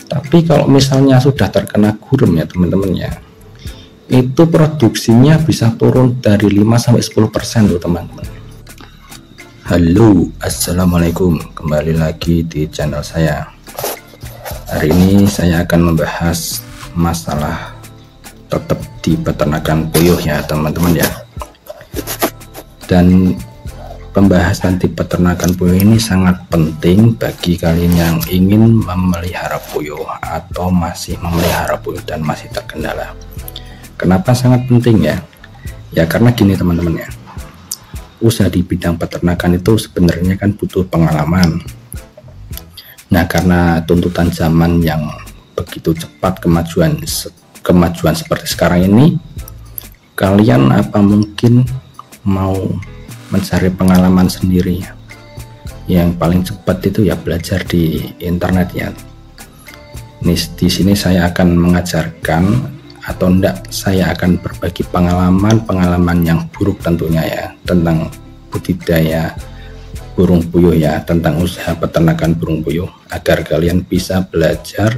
Tapi kalau misalnya sudah terkena gurem ya teman-teman ya, itu produksinya bisa turun dari 5-10% loh teman-teman. Halo, assalamualaikum, kembali lagi di channel saya. Hari ini saya akan membahas masalah tetap di peternakan puyuh ya teman-teman ya. Dan pembahasan di peternakan puyuh ini sangat penting bagi kalian yang ingin memelihara puyuh atau masih memelihara puyuh dan masih terkendala. Kenapa sangat penting ya? Ya karena gini teman-teman ya, usaha di bidang peternakan itu sebenarnya kan butuh pengalaman. Nah karena tuntutan zaman yang begitu cepat, kemajuan seperti sekarang ini, kalian apa mungkin mau mencari pengalaman sendiri? Yang paling cepat itu ya belajar di internet ya. Di sini saya akan mengajarkan atau enggak, saya akan berbagi pengalaman yang buruk tentunya ya, tentang budidaya burung puyuh ya, tentang usaha peternakan burung puyuh, agar kalian bisa belajar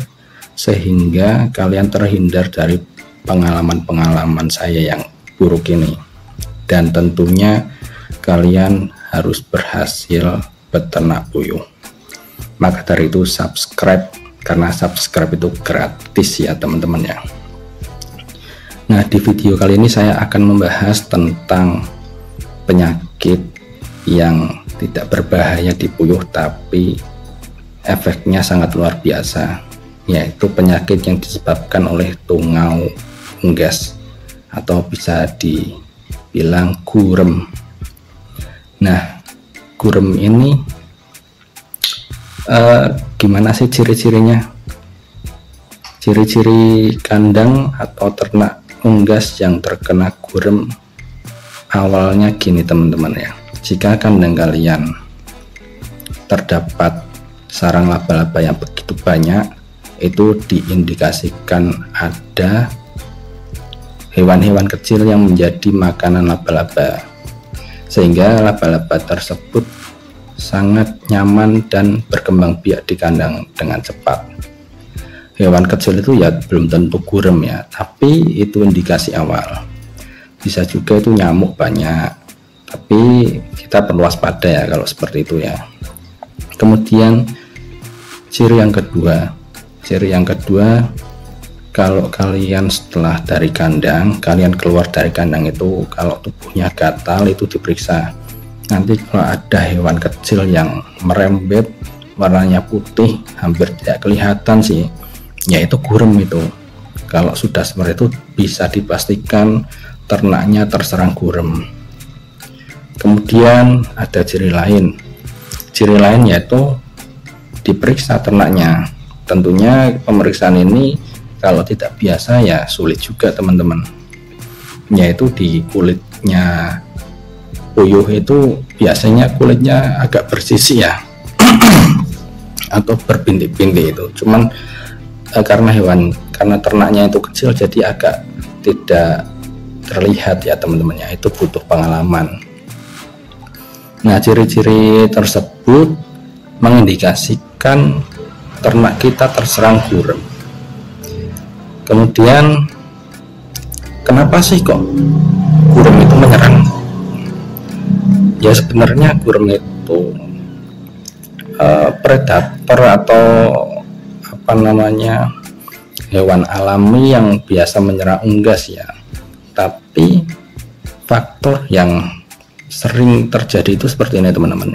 sehingga kalian terhindar dari pengalaman saya yang buruk ini. Dan tentunya kalian harus berhasil beternak puyuh. Maka dari itu subscribe, karena subscribe itu gratis ya teman-teman ya. Nah di video kali ini saya akan membahas tentang penyakit yang tidak berbahaya di puyuh tapi efeknya sangat luar biasa, yaitu penyakit yang disebabkan oleh tungau unggas atau bisa dibilang gurem. Nah gurem ini gimana sih ciri-cirinya? Ciri-ciri kandang atau ternak unggas yang terkena gurem awalnya gini teman-teman ya. Jika kandang kalian terdapat sarang laba-laba yang begitu banyak, itu diindikasikan ada hewan-hewan kecil yang menjadi makanan laba-laba, sehingga laba-laba tersebut sangat nyaman dan berkembang biak di kandang dengan cepat. Hewan kecil itu ya belum tentu gurem ya, tapi itu indikasi awal. Bisa juga itu nyamuk banyak, tapi kita perlu waspada ya kalau seperti itu ya. Kemudian ciri yang kedua, kalau kalian setelah dari kandang, kalian keluar dari kandang itu, kalau tubuhnya gatal itu diperiksa. Nanti kalau ada hewan kecil yang merembet, warnanya putih, hampir tidak kelihatan sih, yaitu gurem itu. Kalau sudah seperti itu bisa dipastikan ternaknya terserang gurem. Kemudian ada ciri lain yaitu diperiksa ternaknya. Tentunya pemeriksaan ini kalau tidak biasa ya sulit juga teman-teman, yaitu di kulitnya puyuh itu biasanya kulitnya agak bersisi ya atau berbintik-bintik itu, cuman karena ternaknya itu kecil jadi agak tidak terlihat ya teman-teman ya, itu butuh pengalaman. Nah ciri-ciri tersebut mengindikasikan ternak kita terserang gurem. Kemudian kenapa sih kok gurem itu menyerang? Ya sebenarnya gurem itu predator atau hewan alami yang biasa menyerang unggas ya. Tapi faktor yang sering terjadi itu seperti ini teman-teman.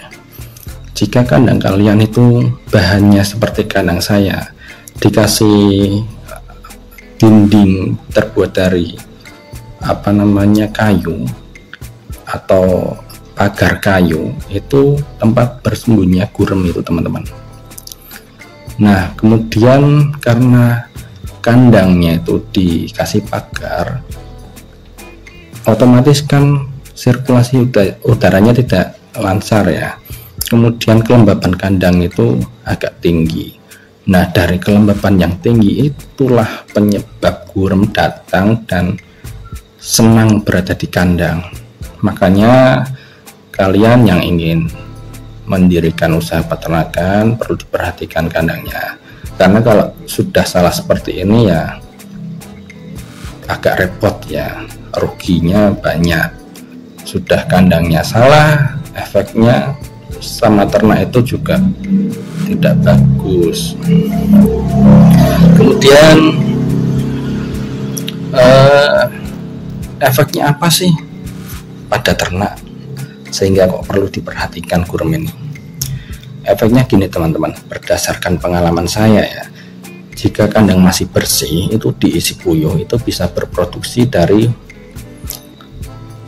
Jika kandang kalian itu bahannya seperti kandang saya, dikasih dinding terbuat dari kayu atau pagar kayu, itu tempat bersembunyinya gurem itu teman-teman. Nah kemudian karena kandangnya itu dikasih pagar, otomatis kan sirkulasi udaranya tidak lancar ya. Kemudian kelembaban kandang itu agak tinggi. Nah dari kelembaban yang tinggi itulah penyebab gurem datang dan senang berada di kandang. Makanya kalian yang ingin mendirikan usaha peternakan perlu diperhatikan kandangnya. karena kalau sudah salah seperti ini ya agak repot ya, ruginya banyak. Sudah kandangnya salah, efeknya sama ternak itu juga tidak bagus. Kemudian efeknya apa sih pada ternak sehingga kok perlu diperhatikan gurem ini? Efeknya gini teman-teman, berdasarkan pengalaman saya ya, jika kandang masih bersih itu diisi puyuh itu bisa berproduksi dari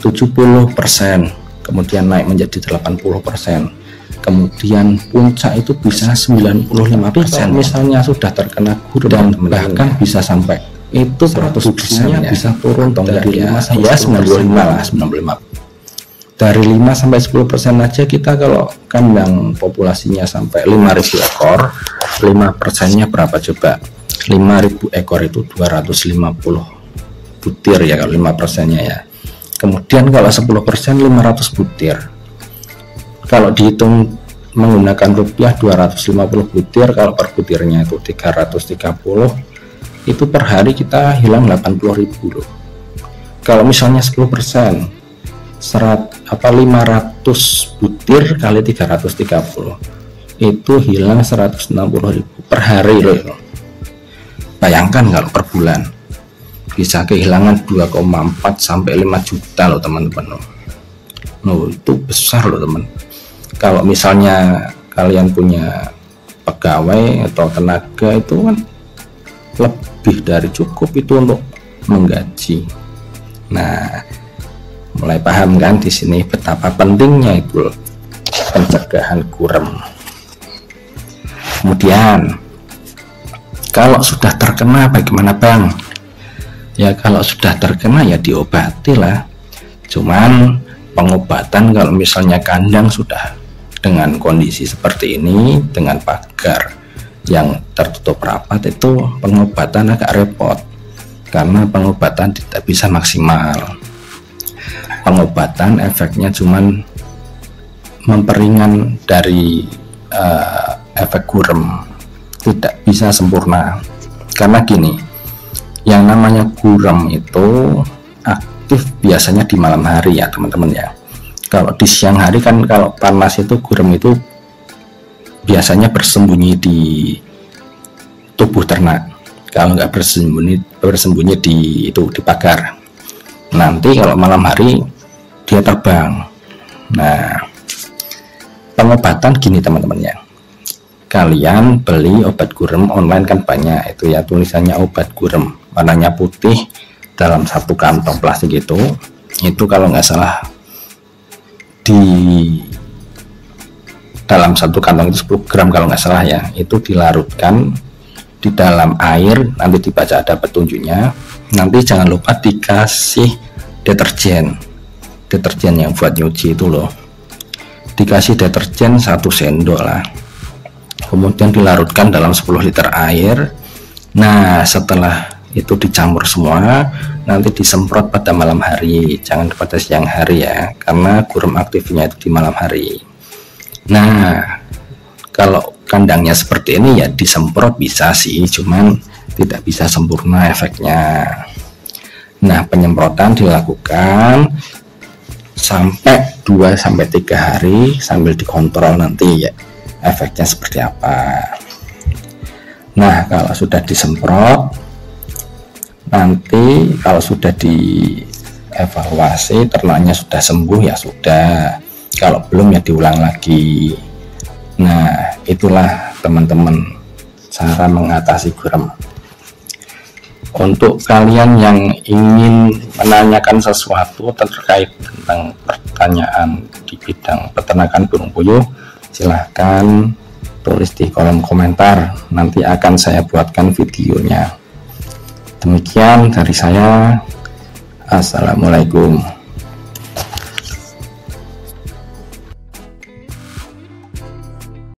70%, kemudian naik menjadi 80%, kemudian puncak itu bisa 95%. Misalnya sudah terkena gurem dan bahkan bisa sampai itu produksinya bisa turun dari 5 sampai 95 lah, 95. Dari 5 sampai 10% aja kita, kalau kandang populasinya sampai 5.000 ekor, 5%-nya berapa coba? 5.000 ekor itu 250 butir ya kalau 5%-nya ya. Kemudian kalau 10% 500 butir. Kalau dihitung menggunakan rupiah 250 butir, kalau per butirnya itu 330, itu per hari kita hilang 80.000 loh. Kalau misalnya 10%, 500 butir kali 330 itu hilang 160.000 per hari loh. Bayangkan kalau per bulan bisa kehilangan 2,4 sampai 5 juta loh teman-teman. Loh, itu besar loh teman. Kalau misalnya kalian punya pegawai atau tenaga itu kan lebih dari cukup itu untuk menggaji. Nah, mulai paham kan di sini betapa pentingnya itu pencegahan gurem. Kemudian kalau sudah terkena bagaimana Bang? Ya kalau sudah terkena ya diobati lah. Cuman pengobatan kalau misalnya kandang sudah dengan kondisi seperti ini, dengan pagar yang tertutup rapat, itu pengobatan agak repot karena pengobatan tidak bisa maksimal. Pengobatan efeknya cuman memperingan dari efek gurem, tidak bisa sempurna. Karena gini, yang namanya gurem itu aktif biasanya di malam hari ya teman-teman ya. Kalau di siang hari kan kalau panas itu gurem itu biasanya bersembunyi di tubuh ternak. Kalau nggak bersembunyi di pagar. Nanti kalau malam hari dia terbang. Nah, pengobatan gini teman-teman ya. Kalian beli obat gurem online kan banyak itu ya, tulisannya obat gurem, warnanya putih dalam satu kantong plastik itu kalau nggak salah di dalam satu kantong itu 10 gram kalau nggak salah ya, itu dilarutkan di dalam air, nanti dibaca ada petunjuknya. Nanti jangan lupa dikasih deterjen yang buat nyuci itu loh, dikasih deterjen 1 sendok lah, kemudian dilarutkan dalam 10 liter air. Nah setelah itu dicampur semua, nanti disemprot pada malam hari, jangan pada siang hari ya, karena gurem aktifnya itu di malam hari. Nah kalau kandangnya seperti ini ya disemprot bisa sih, cuman tidak bisa sempurna efeknya. Nah penyemprotan dilakukan sampai 2-3 hari sambil dikontrol nanti ya efeknya seperti apa. Nah kalau sudah disemprot, nanti kalau sudah dievaluasi ternaknya sudah sembuh ya sudah, kalau belum ya diulang lagi. Nah itulah teman-teman cara mengatasi gurem. Untuk kalian yang ingin menanyakan sesuatu terkait tentang pertanyaan di bidang peternakan burung puyuh, silahkan tulis di kolom komentar, nanti akan saya buatkan videonya. Demikian dari saya, assalamualaikum.